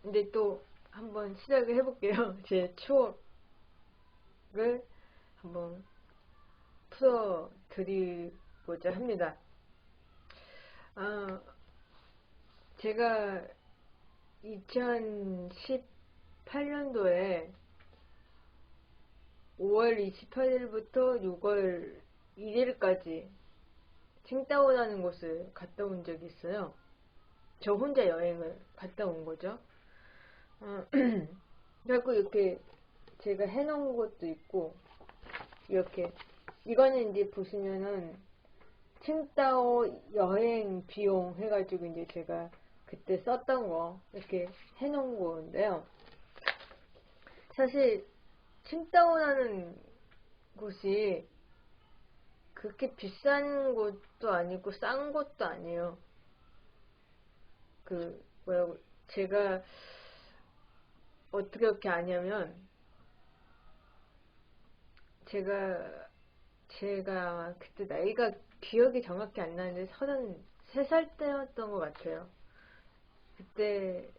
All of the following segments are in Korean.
이제 또 한번 시작을 해볼게요. 제 추억을 한번 풀어드리고자 합니다. 제가 2018년도에 5월 28일부터 6월 1일까지 칭다오라는 곳을 갔다 온 적이 있어요. 저 혼자 여행을 갔다 온 거죠. 그리고 이렇게 제가 해놓은 것도 있고, 이렇게, 이거는 이제 보시면은 칭다오 여행 비용 해가지고 이제 제가 그때 썼던 거 이렇게 해놓은 건데요. 사실 칭다오라는 곳이 그렇게 비싼 곳도 아니고 싼 곳도 아니에요. 뭐라고, 제가 어떻게 그렇게 아냐면, 제가 그때 나이가 기억이 정확히 안 나는데 33살 때였던 것 같아요. 그때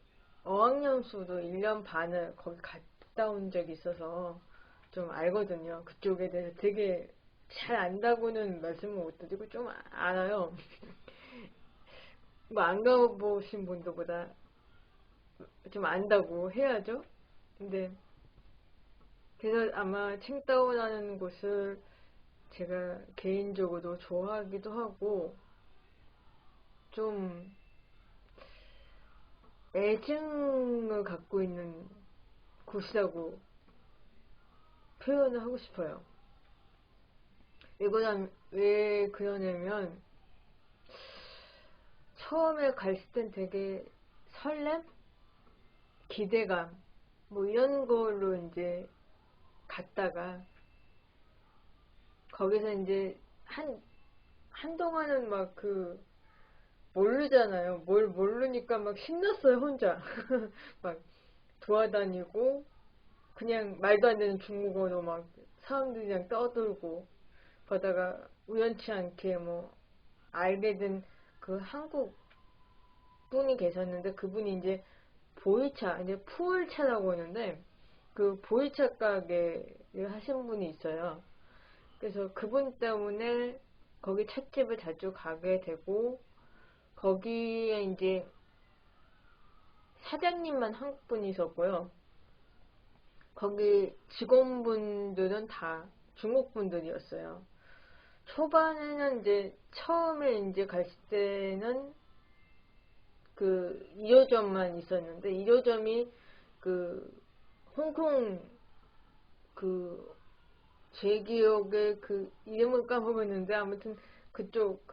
어학연수도 1년 반을 거기 갔다 온 적이 있어서 좀 알거든요. 그쪽에 대해서 되게 잘 안다고는 말씀을 못 드리고 좀 알아요. 뭐 안 가보신 분들보다 좀 안다고 해야죠. 근데 그래서 아마 칭다오라는 곳을 제가 개인적으로 좋아하기도 하고 좀 애증을 갖고 있는 곳이라고 표현을 하고 싶어요. 왜 그러냐면 처음에 갔을 땐 되게 설렘? 기대감 뭐 이런 걸로 이제 갔다가 거기서 이제 한동안은 막 모르잖아요. 뭘 모르니까 막 신났어요, 혼자. 막 돌아다니고, 그냥 말도 안 되는 중국어로 막 사람들이랑 떠들고, 그러다가 우연치 않게 뭐 알게 된 그 한국 분이 계셨는데, 그분이 이제 보이차, 이제 푸울차라고 하는데, 그 보이차 가게를 하신 분이 있어요. 그래서 그분 때문에 거기 찻집을 자주 가게 되고, 거기에 이제 사장님만 한국 분이셨고요. 거기 직원분들은 다 중국 분들이었어요. 초반에는 이제 처음에 이제 갔을 때는 그 2호점만 있었는데 2호점이 그 홍콩 그 제 기억에 그 이름을 까먹었는데 아무튼 그쪽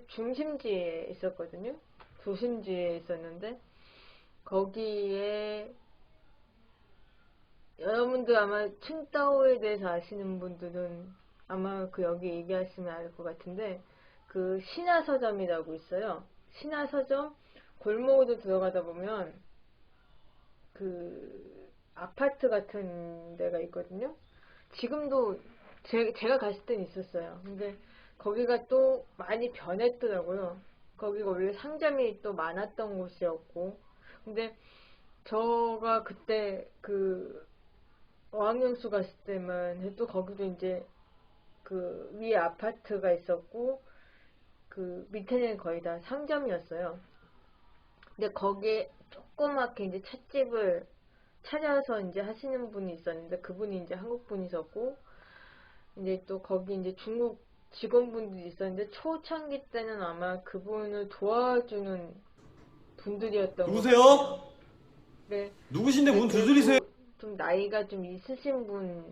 중심지에 있었거든요. 도심지에 있었는데 거기에 여러분들 아마 칭다오에 대해서 아시는 분들은 아마 여기 얘기하시면 알 것 같은데 그 신화서점이라고 있어요. 신화서점 골목으로 들어가다 보면 그 아파트 같은 데가 있거든요. 지금도 제가 갔을 땐 있었어요. 근데 거기가 또 많이 변했더라고요. 거기가 원래 상점이 또 많았던 곳이었고 근데 저가 그때 어학연수 갔을 때만 해도 거기도 이제 그 위에 아파트가 있었고 그 밑에는 거의 다 상점이었어요. 근데 거기에 조그맣게 이제 찻집을 찾아서 이제 하시는 분이 있었는데 그분이 이제 한국 분이셨고 이제 또 거기 이제 중국 직원분들이 있었는데 초창기 때는 아마 그분을 도와주는 분들이었던 것 같아요. 누구세요? 네, 누구신데 근데 문 두드리세요? 그래도 좀 나이가 좀 있으신 분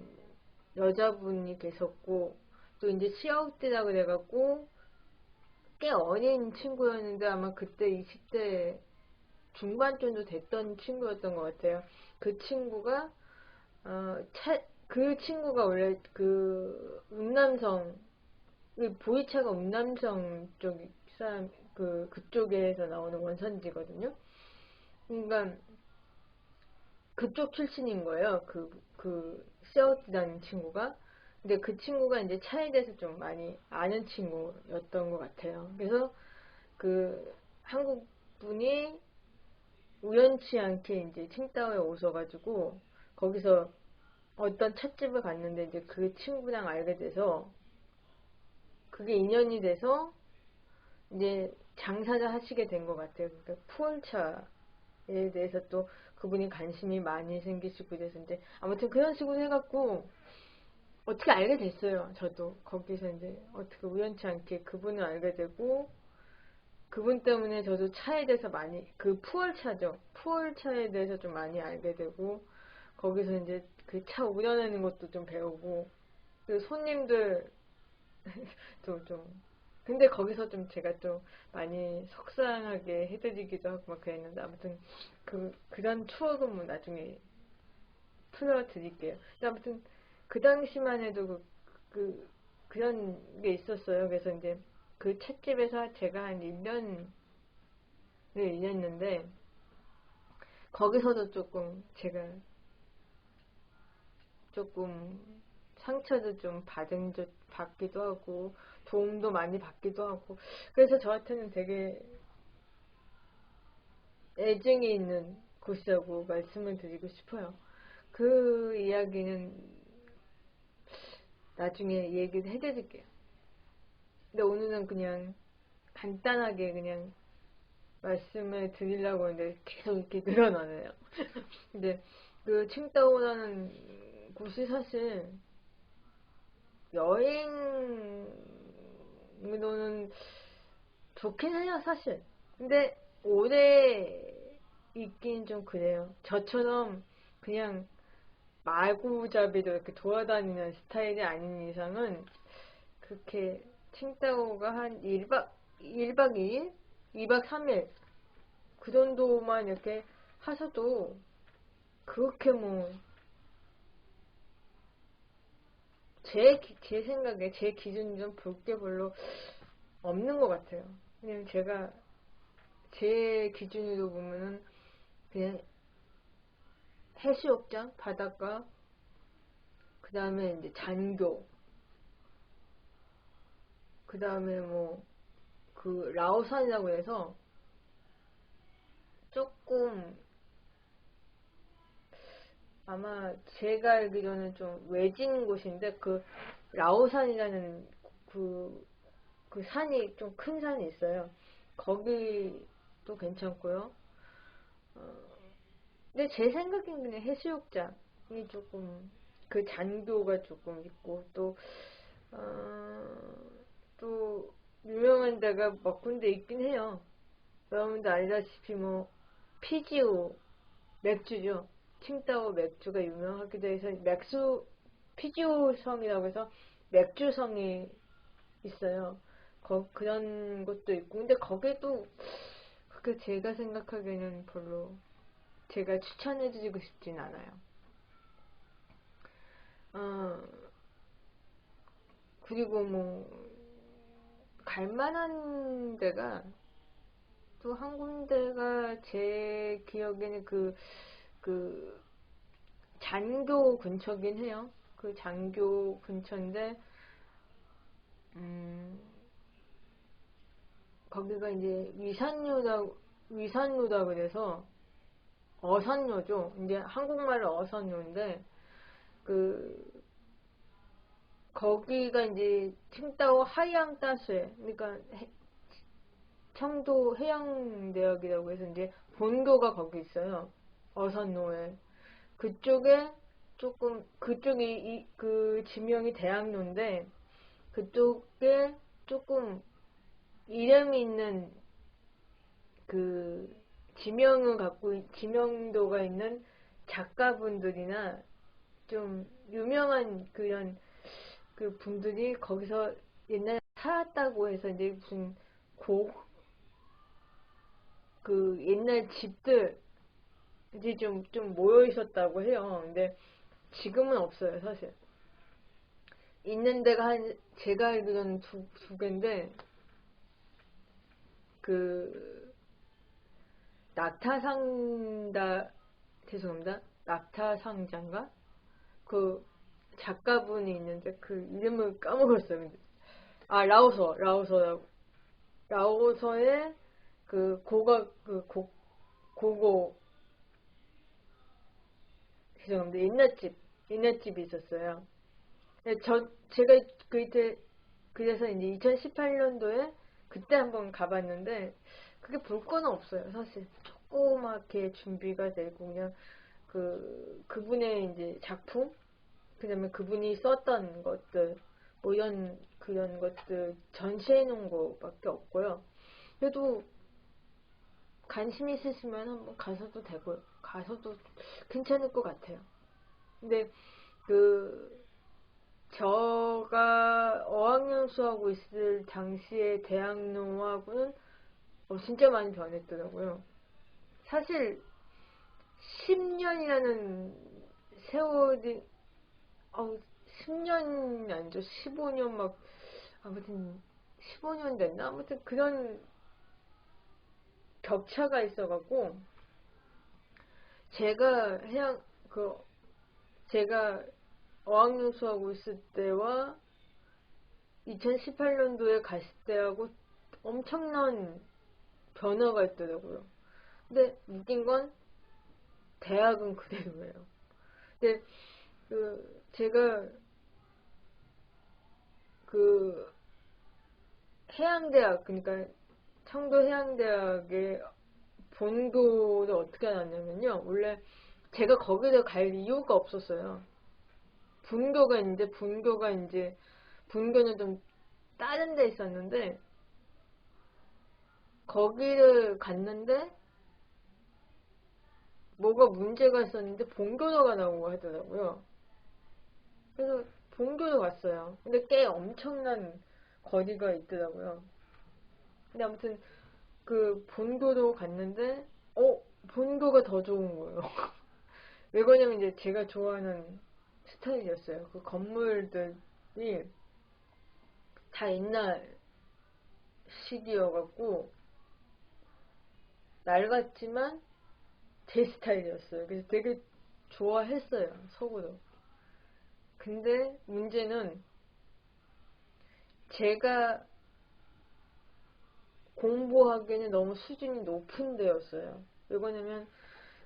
여자분이 계셨고 또 이제 취업대라 그래갖고 꽤 어린 친구였는데 아마 그때 20대 중반쯤도 됐던 친구였던 것 같아요. 그 친구가 그 친구가 원래 그 운남성 보이차가 운남성 쪽 사람 그쪽에서 나오는 원산지거든요. 그러니까 그쪽 출신인 거예요. 세어트라는 친구가. 근데 그 친구가 이제 차에 대해서 좀 많이 아는 친구였던 것 같아요. 그래서 그 한국 분이 우연치 않게 이제 칭다오에 오셔가지고 거기서 어떤 찻집을 갔는데 이제 그 친구랑 알게 돼서 그게 인연이 돼서 이제 장사를 하시게 된 것 같아요. 그러니까 푸얼차에 대해서 또 그분이 관심이 많이 생기시고 그래서 이제 아무튼 그런 식으로 해갖고 어떻게 알게 됐어요. 저도 거기서 이제 어떻게 우연치 않게 그분을 알게 되고 그분 때문에 저도 차에 대해서 많이 그 푸얼차죠. 푸얼차에 대해서 좀 많이 알게 되고 거기서 이제 그 차 우려내는 것도 좀 배우고 그 손님들 좀 근데 거기서 좀 제가 좀 많이 속상하게 해드리기도 하고 막 그랬는데 아무튼 그런 추억은 뭐 나중에 풀어드릴게요. 근데 아무튼 그 당시만 해도 그런 게 있었어요. 그래서 이제 그 찻집에서 제가 한 1년을 일했는데 거기서도 조금 제가 조금 상처도 좀 받기도 하고 도움도 많이 받기도 하고 그래서 저한테는 되게 애증이 있는 곳이라고 말씀을 드리고 싶어요. 그 이야기는 나중에 얘기를 해드릴게요. 근데 오늘은 그냥 간단하게 그냥 말씀을 드리려고 했는데 계속 이렇게 늘어나네요. 근데 그 칭다오라는 곳이 사실 여행으로는 좋긴 해요, 사실. 근데 오래 있긴 좀 그래요. 저처럼 그냥 마구잡이로 이렇게 돌아다니는 스타일이 아닌 이상은 그렇게 칭다오가 한 1박 2일? 2박 3일 그 정도만 이렇게 하셔도 그렇게 뭐 제 생각에 제 기준이 좀 볼 게 별로 없는 것 같아요. 왜냐면 제가 제 기준으로 보면은 그냥 해수욕장, 바닷가, 그 다음에 이제 잔교, 그 다음에 뭐 그 라오산이라고 해서 조금 아마 제가 알기로는 좀 외진 곳인데 그 라오산이라는 그, 그 산이 좀 큰 산이 있어요. 거기도 괜찮고요. 어, 근데 제 생각엔 그냥 해수욕장이 조금 그 잔교가 조금 있고 어, 또 유명한 데가 몇 군데 있긴 해요. 여러분도 알다시피 뭐 피지오 맥주죠. 칭따오 맥주가 유명하기도 해서 피지오 성이라고 해서 맥주성이 있어요. 그런 것도 있고 근데 거기도 그게 제가 생각하기에는 별로 제가 추천해드리고 싶진 않아요. 어, 그리고 뭐 갈만한 데가 또 한 군데가 제 기억에는 그 장교 근처긴 해요. 그 장교 근처인데 음, 거기가 이제 위산로다 그래서 어선료죠. 이제 한국말로 어선료인데 그 거기가 이제 칭다오 하이앙따스에 그러니까 청도 해양대학이라고 해서 이제 본교가 거기 있어요. 어선로에 그쪽에 조금 그쪽이 그 지명이 대학로인데 그쪽에 조금 이름 있는 그 지명도가 있는 작가분들이나 좀 유명한 그런 그 분들이 거기서 옛날에 살았다고 해서 이제 무슨 그 옛날 집들 이제 좀 모여 있었다고 해요. 근데 지금은 없어요, 사실. 있는 데가 제가 알기로는 두 개인데, 그, 낙타상다, 죄송합니다. 낙타상자인가? 그 작가분이 있는데, 그 이름을 까먹었어요. 아, 라오서에 그 고고, 죄송합니다. 옛날집이 있었어요. 제가 그래서 이제 2018년도에 그때 한번 가봤는데, 그게 볼 거는 없어요, 사실. 조그맣게 준비가 되고, 그냥 그분의 이제 작품, 그 다음에 그분이 썼던 것들, 뭐 그런 것들 전시해 놓은 거밖에 없고요. 그래도 관심 있으시면 한번 가셔도 되고요. 가셔도 괜찮을 것 같아요. 근데 그 제가 어학연 수하고 있을 당시의 대학로하고는 진짜 많이 변했더라고요. 사실 10년이라는 세월이 10년 아니죠. 15년 막 아무튼 15년 됐나? 아무튼 그런 격차가 있어갖고 제가 해양 그 제가 어학연수하고 있을 때와 2018년도에 갔을 때하고 엄청난 변화가 있더라고요. 근데 웃긴 건 대학은 그대로예요. 근데 제가 그 해양대학, 그러니까 청도해양대학의 본교를 어떻게 알았냐면요. 원래 제가 거기를 갈 이유가 없었어요. 분교는 좀 다른 데 있었는데, 거기를 갔는데, 뭐가 문제가 있었는데, 본교도가 나오고 하더라고요. 그래서 본교도 갔어요. 근데 꽤 엄청난 거리가 있더라고요. 근데 아무튼, 본교도 갔는데, 본교가 더 좋은 거예요. 왜 그러냐면 이제 제가 좋아하는 스타일이었어요. 그 건물들이 다 옛날 시기여갖고 낡았지만 제 스타일이었어요. 그래서 되게 좋아했어요, 속으로. 근데 문제는 제가 공부하기에는 너무 수준이 높은 데였어요. 왜 그러냐면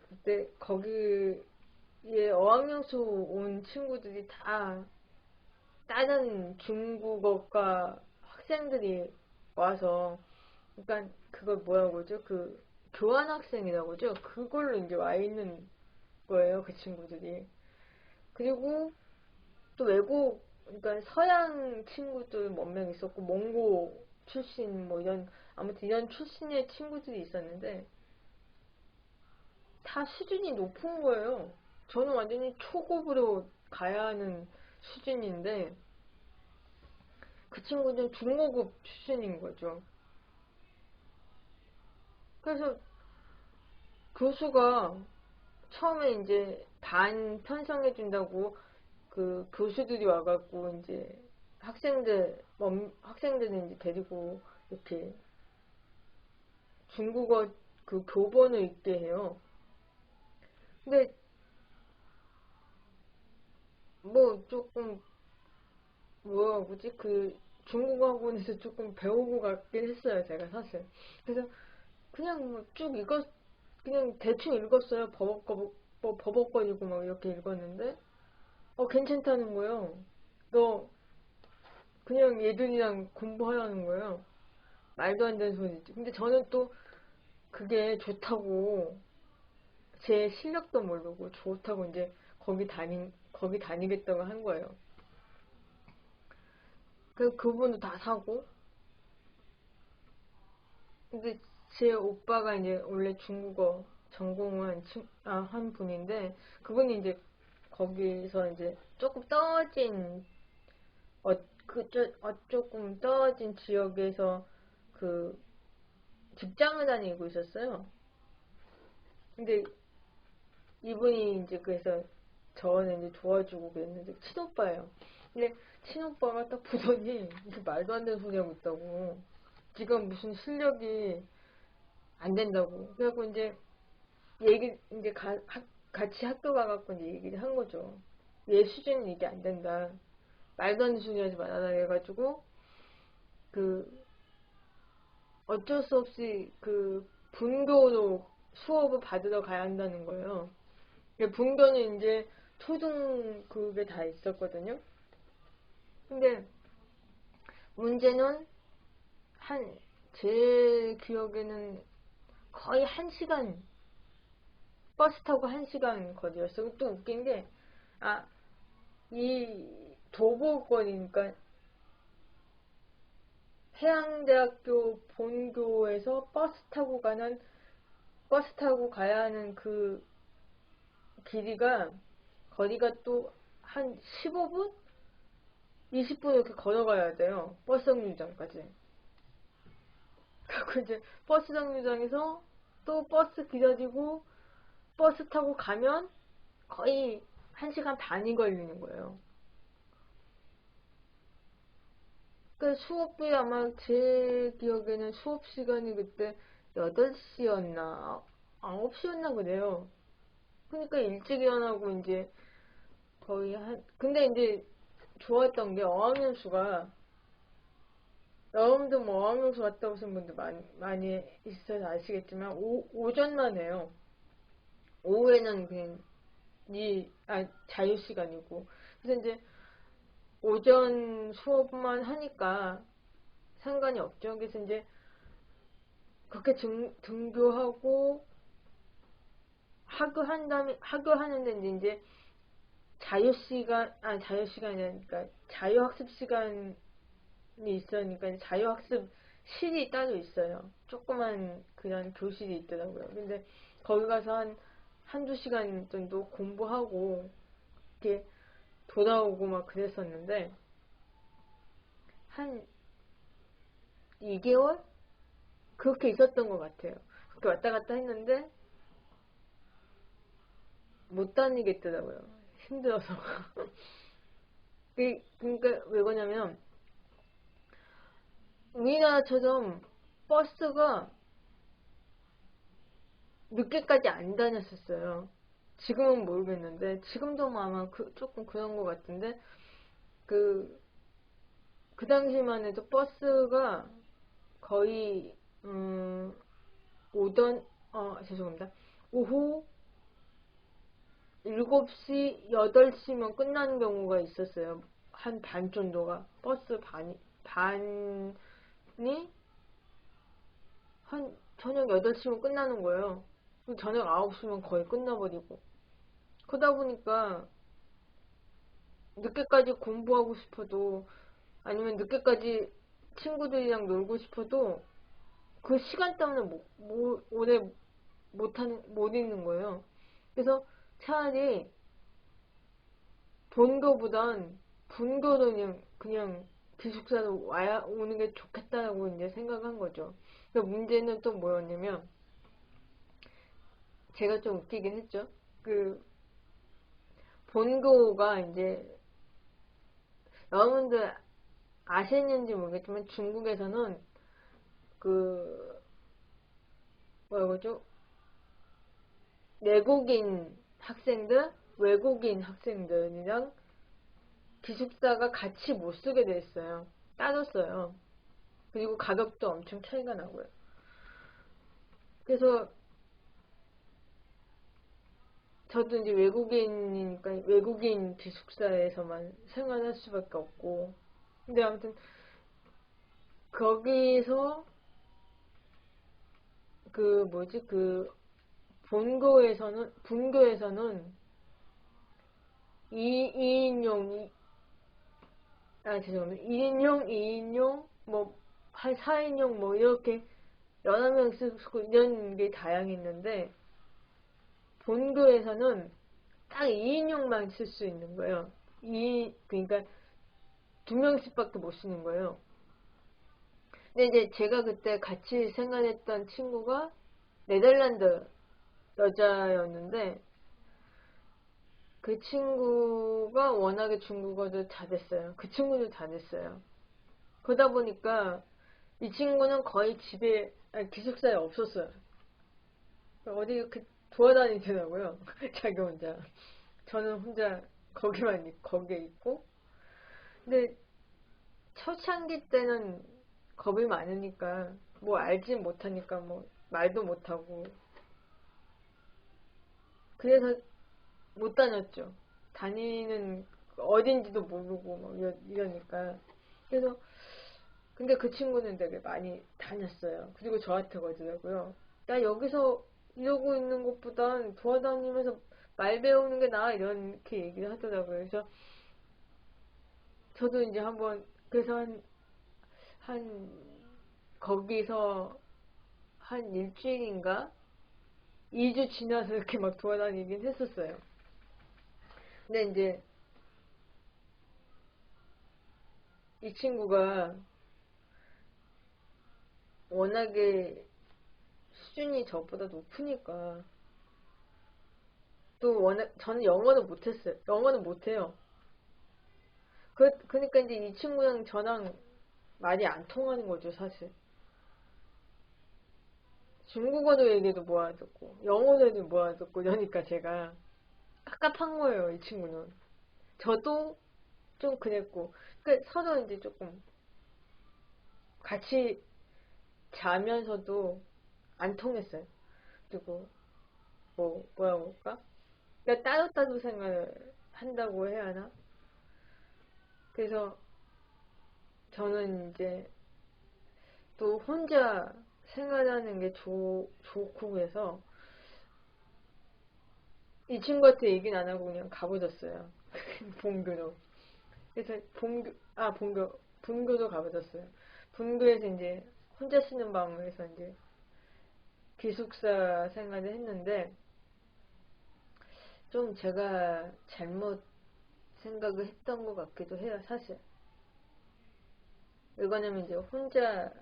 그때 거기에 어학연수 온 친구들이 다 다른 중국어과 학생들이 와서, 그러니까 그걸 뭐라고 그러죠? 교환학생이라고 그러죠? 그걸로 이제 와 있는 거예요, 그 친구들이. 그리고 또 그러니까 서양 친구들 몇 명 있었고, 몽고 출신, 뭐 아무튼 이런 출신의 친구들이 있었는데, 다 수준이 높은 거예요. 저는 완전히 초급으로 가야 하는 수준인데, 그 친구는 중고급 출신인 거죠. 그래서 교수가 처음에 이제 반 편성해준다고 그 교수들이 와갖고 이제 학생들은 이제 데리고 이렇게 중국어 교본을 읽게 해요. 근데 뭐 조금 뭐라 뭐지 중국어 학원에서 조금 배우고 갔긴 했어요, 제가 사실. 그래서 그냥 뭐 그냥 대충 읽었어요. 버벅거리고 막 이렇게 읽었는데 괜찮다는 거예요. 너 그냥 얘들이랑 공부하라는 거예요. 말도 안 되는 소리지. 근데 저는 또 그게 좋다고, 제 실력도 모르고 좋다고 이제 거기 다니겠다고 한 거예요. 그래서 그분도 다 사고. 근데 제 오빠가 이제 원래 중국어 전공을 한 분인데, 그분이 이제 거기서 이제 조금 떨어진 지역에서 그 직장을 다니고 있었어요. 근데 이분이 이제 그래서 저는 이제 도와주고 그랬는데, 친오빠예요. 근데 친오빠가 딱 보더니 이게 말도 안 되는 소리 하고 있다고. 지금 무슨 실력이 안 된다고. 그래갖고 이제 이제 같이 학교 가갖고 이제 얘기를 한 거죠. 얘 수준은 이게 안 된다. 말도 안 되는 소리 하지 말아라 해가지고, 그 어쩔 수 없이 분교로 수업을 받으러 가야 한다는 거예요. 분교는 이제 초등 그게 다 있었거든요. 근데 문제는 제 기억에는 거의 1시간, 버스 타고 1시간 거리였어요. 또 웃긴 게, 이 도보권이니까 해양대학교 본교에서 버스 타고 가야 하는 그 거리가 또 한 15분? 20분 이렇게 걸어가야 돼요. 버스 정류장까지. 그리고 이제 버스 정류장에서 또 버스 기다리고 버스 타고 가면 거의 1시간 반이 걸리는 거예요. 그 수업이 아마 제 기억에는 수업 시간이 그때 8시였나 9시였나 그래요. 그러니까 일찍 일어나고 이제 근데 이제 좋았던 게 어학연수가, 여러분도 뭐 어학연수 갔다 오신 분들 많이 있어서 아시겠지만 오전만 해요. 오후에는 그냥 자유시간이고. 그래서 이제 오전 수업만 하니까 상관이 없죠. 그래서 이제 그렇게 등교하고 학교하는데 이제 자유시간이 아니니까 자유학습 시간이 있으니까 자유학습실이 따로 있어요. 조그만 그런 교실이 있더라고요. 근데 거기 가서 한두 시간 정도 공부하고 이렇게 돌아오고 막 그랬었는데, 한 2개월? 그렇게 있었던 것 같아요. 그렇게 왔다 갔다 했는데 못 다니겠더라고요. 힘들어서. 그러니까 왜 그러냐면 우리나라처럼 버스가 늦게까지 안 다녔었어요. 지금은 모르겠는데 지금도 뭐 아마 조금 그런 것 같은데, 그, 그 당시만 해도 버스가 거의 오전 죄송합니다. 오후 7시, 8시면 끝나는 경우가 있었어요. 한 반 정도가. 버스 반이 한 저녁 8시면 끝나는 거예요. 저녁 9시면 거의 끝나버리고. 그러다 보니까 늦게까지 공부하고 싶어도, 아니면 늦게까지 친구들이랑 놀고 싶어도 그 시간 때문에 오래 못 있는 거예요. 그래서 차라리 본교보단 분교로 그냥 기숙사로 오는 게 좋겠다라고 이제 생각한 거죠. 그러니까 문제는 또 뭐였냐면, 제가 좀 웃기긴 했죠. 그 본교가 이제, 여러분들 아시는지 모르겠지만 중국에서는 그 뭐라 그러죠? 외국인 학생들이랑 기숙사가 같이 못 쓰게 돼 있어요. 따로 써요. 그리고 가격도 엄청 차이가 나고요. 그래서 저도 이제 외국인이니까 외국인 기숙사에서만 생활할 수밖에 없고. 근데 아무튼 거기서 분교에서는 2인용, 죄송합니다. 1인용, 2인용, 뭐, 한 4인용, 뭐, 이렇게 여러 명 쓰고 이런 게 다양했는데, 본교에서는 딱 2인용만 쓸 수 있는 거예요. 그러니까 2명씩밖에 못 쓰는 거예요. 근데 이제 제가 그때 같이 생활했던 친구가 네덜란드 여자였는데, 그 친구가 워낙에 중국어도 잘했어요. 그 친구도 잘했어요. 그러다 보니까 이 친구는 거의 기숙사에 없었어요. 어디 이렇게 돌아다니더라고요. 자기 혼자. 저는 혼자 거기에 있고. 근데 초창기 때는 겁이 많으니까, 뭐 알지 못하니까 뭐 말도 못하고 그래서 못 다녔죠. 다니는 어딘지도 모르고 막 이러니까. 그래서 근데 그 친구는 되게 많이 다녔어요. 그리고 저한테 그러더라고요. 나 여기서 이러고 있는 것보단 돌아다니면서 말 배우는 게 나아 이렇게 얘기를 하더라고요. 그래서 저도 이제 한번 그래서 한 거기서 한 일주일인가 2주 지나서 이렇게 막 돌아다니긴 했었어요. 근데 이제 이 친구가 워낙에 수준이 저보다 높으니까 또 워낙 저는 영어는 못했어요. 영어는 못해요. 그러니까 이제 이 친구랑 저랑 말이 안 통하는 거죠, 사실. 중국어도 얘기해도 뭐 알아듣고 영어도 해도 뭐 알아듣고 이러니까 제가 갑갑한 거예요, 이 친구는. 저도 좀 그랬고. 그러니까 서로 이제 조금 같이 자면서도 안 통했어요. 그리고 뭐라고 할까? 그러니까 따로따로 생활을 한다고 해야 하나? 그래서 저는 이제 또 혼자 생활하는 게 좋고 해서 이 친구한테 얘기는 안 하고 그냥 가버렸어요. 본교로. 그래서 분교도 가버렸어요. 분교에서 이제 혼자 쓰는 방에서 이제 기숙사 생활을 했는데 좀 제가 잘못 생각을 했던 것 같기도 해요, 사실. 이거냐면 이제 혼자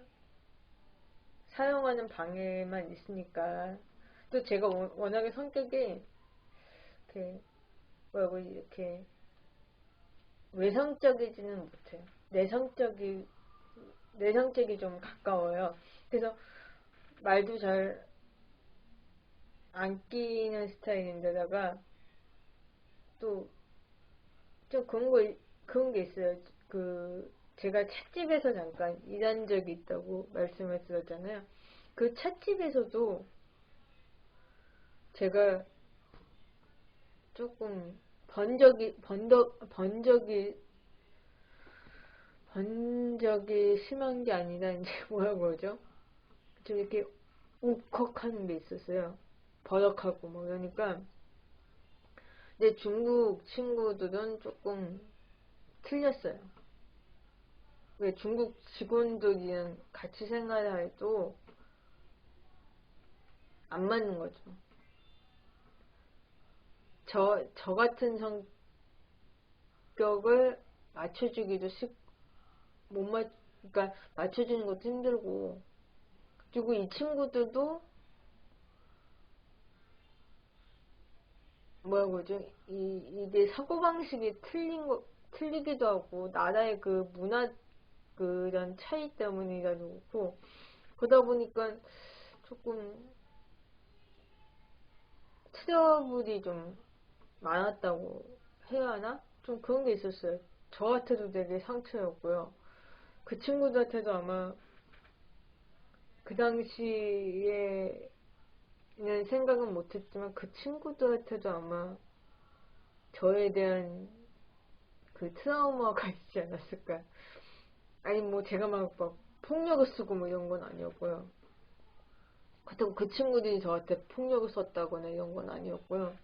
사용하는 방에만 있으니까 또 제가 워낙에 성격이 이렇게 뭐라고 이렇게 외성적이지는 못해요. 내성적이 좀 가까워요. 그래서 말도 잘 안 끼는 스타일인데다가 또 좀 그런 게 있어요. 제가 찻집에서 잠깐 일한 적이 있다고 말씀을 드렸잖아요. 그 찻집에서도 제가 조금 번적이 심한 게 아니라 이제 뭐라고 그러죠? 좀 이렇게 울컥하는 게 있었어요. 버럭하고 뭐 그러니까 근데 중국 친구들은 조금 틀렸어요. 왜 중국 직원들이랑 같이 생활해도 안 맞는 거죠. 저 같은 성격을 맞춰주기도 못 그러니까 맞춰주는 것도 힘들고 그리고 이 친구들도 뭐라고 그러죠? 이게 사고방식이 틀리기도 하고, 나라의 그 문화, 그런 차이 때문이라도 그렇고, 그러다 보니까 조금 트러블이 좀 많았다고 해야 하나? 좀 그런 게 있었어요. 저한테도 되게 상처였고요. 그 친구들한테도 아마 그 당시에는 생각은 못했지만 그 친구들한테도 아마 저에 대한 그 트라우마가 있지 않았을까. 아니 뭐 제가 막 폭력을 쓰고 뭐 이런 건 아니었고요. 그렇다고 그 친구들이 저한테 폭력을 썼다거나 이런 건 아니었고요.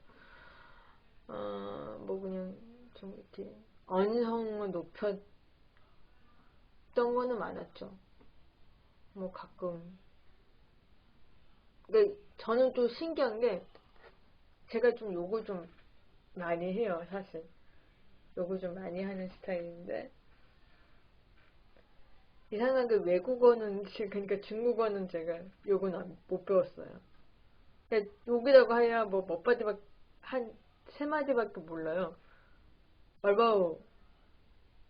뭐 그냥 좀 이렇게 언성을 높였던 거는 많았죠. 뭐 가끔. 근데 저는 좀 신기한 게 제가 좀 욕을 좀 많이 해요, 사실. 욕을 좀 많이 하는 스타일인데 이상하게 외국어는 그러니까 중국어는 제가 욕은 못 배웠어요. 그러니까 욕이라고 해야 뭐 몇 마디밖에 한 세 마디밖에 몰라요. 얼바오,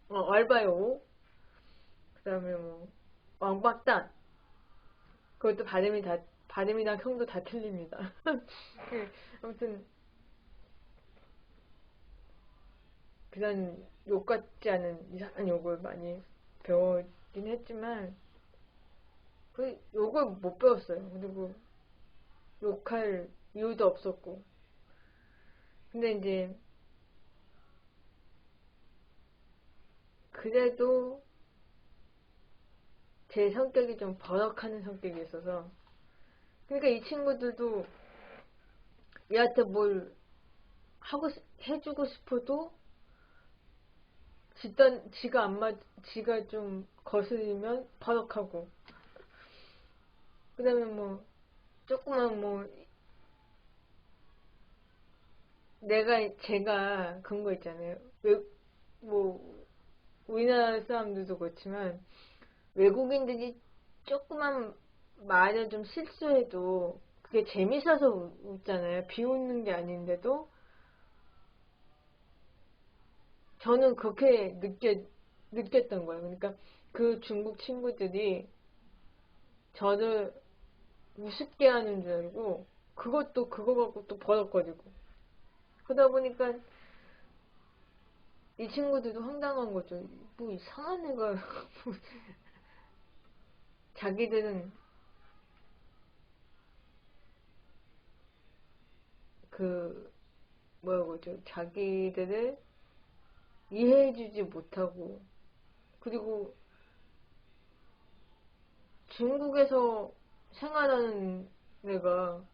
얼바요. 그다음에 뭐 왕八蛋. 그것도 발음이랑 형도 다 틀립니다. 네, 아무튼 그런 욕 같지 않은 이상한 욕을 많이 배웠긴 했지만 그 욕을 못 배웠어요. 그리고 욕할 이유도 없었고 근데 이제 그래도 제 성격이 좀 버럭하는 성격이 있어서, 그러니까 이 친구들도 얘한테 뭘 하고 해주고 싶어도 지가 안 맞, 지가 좀 거슬리면 버럭하고, 그 다음에 뭐 조그만 뭐 제가 그런 거 있잖아요. 뭐 우리나라 사람들도 그렇지만 외국인들이 조그만 말을 좀 실수해도 그게 재밌어서 웃잖아요. 비웃는 게 아닌데도 저는 그렇게 느꼈던 거예요. 그러니까 그 중국 친구들이 저를 우습게 하는 줄 알고 그것도 그거 갖고 또 버럭거리고, 그러다 보니까 이 친구들도 황당한 거죠. 뭐 이상한 애가 자기들은 그 뭐라고 그러죠? 자기들을 이해해주지 못하고, 그리고 중국에서 생활하는 애가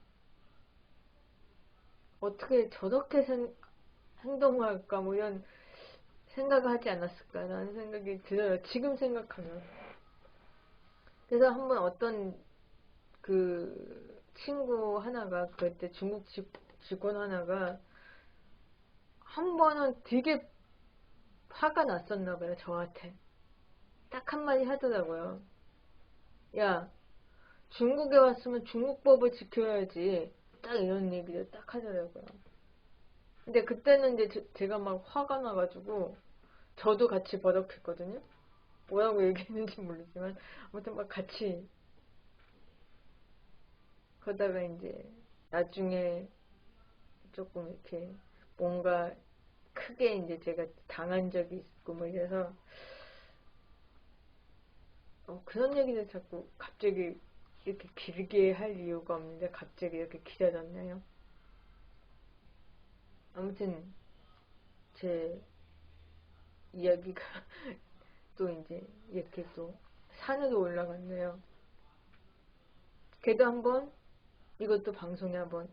어떻게 저렇게 행동할까 뭐 이런 생각을 하지 않았을까라는 생각이 들어요. 지금 생각하면. 그래서 한번 어떤 그 친구 하나가, 그때 중국 직원 하나가 한 번은 되게 화가 났었나 봐요. 저한테 딱 한마디 하더라고요. 야, 중국에 왔으면 중국법을 지켜야지. 딱 이런 얘기를 딱 하더라고요. 근데 그때는 이제 제가 막 화가 나가지고 저도 같이 버럭했거든요. 뭐라고 얘기했는지 모르지만 아무튼 막 같이, 그러다가 이제 나중에 조금 이렇게 뭔가 크게 이제 제가 당한 적이 있고 뭐 이래서 그런 얘기를 자꾸 갑자기 이렇게 길게 할 이유가 없는데 갑자기 이렇게 길어졌네요. 아무튼 제 이야기가 또 이제 이렇게 또 산으로 올라갔네요. 그래도 한번 이것도 방송에 한번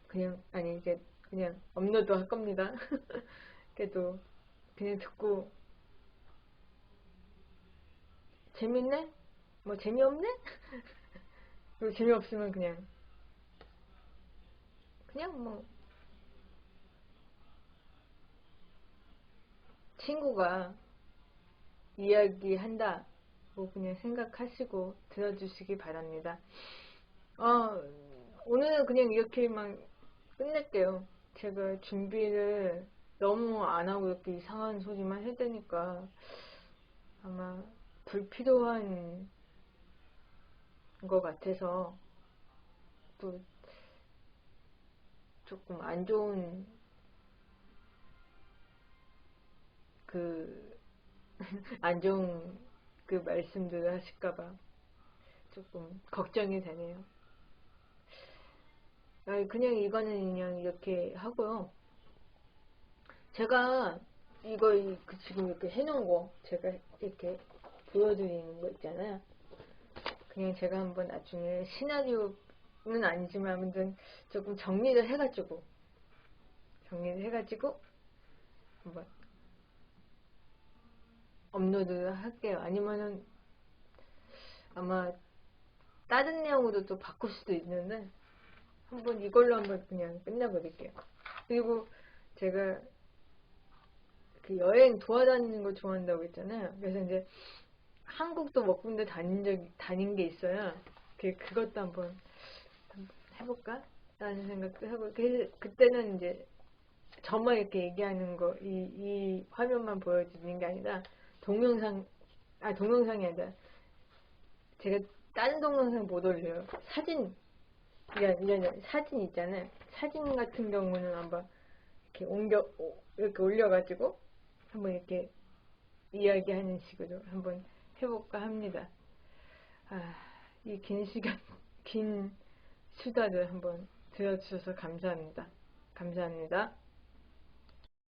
그냥, 아니 이게 그냥 업로드 할 겁니다. 그래도 그냥 듣고 재밌네? 뭐 재미없네? 그리고 재미없으면 그냥 뭐 친구가 이야기한다 뭐 그냥 생각하시고 들어주시기 바랍니다. 아, 오늘은 그냥 이렇게만 끝낼게요. 제가 준비를 너무 안 하고 이렇게 이상한 소리만 해대니까 아마 불필요한 것 같아서, 또 조금 안 좋은 그, 안 좋은 그 말씀들을 하실까봐 조금 걱정이 되네요. 그냥 이거는 그냥 이렇게 하고요. 제가 이거 지금 이렇게 해놓은 거 제가 이렇게 보여드리는 거 있잖아요. 그냥 제가 한번 나중에 시나리오는 아니지만 아무튼 조금 정리를 해가지고 한번 업로드 할게요. 아니면은 아마 다른 내용으로 또 바꿀 수도 있는데 한번 이걸로 한번 그냥 끝내버릴게요. 그리고 제가 그 여행 돌아다니는 거 좋아한다고 했잖아요. 그래서 이제 한국도 몇 군데 다닌 게 있어요. 그것도 한번 해볼까? 라는 생각도 해보고, 그때는 이제 저만 이렇게 얘기하는 거, 이 화면만 보여주는 게 아니라 동영상이 아니라 제가 다른 동영상 못 올려요. 이런 사진 있잖아요. 사진 같은 경우는 한번 이렇게 올려가지고 한번 이렇게 이야기하는 식으로 한번 해볼까 합니다. 이 긴 시간, 긴 수다를 한번 들어주셔서 감사합니다. 감사합니다.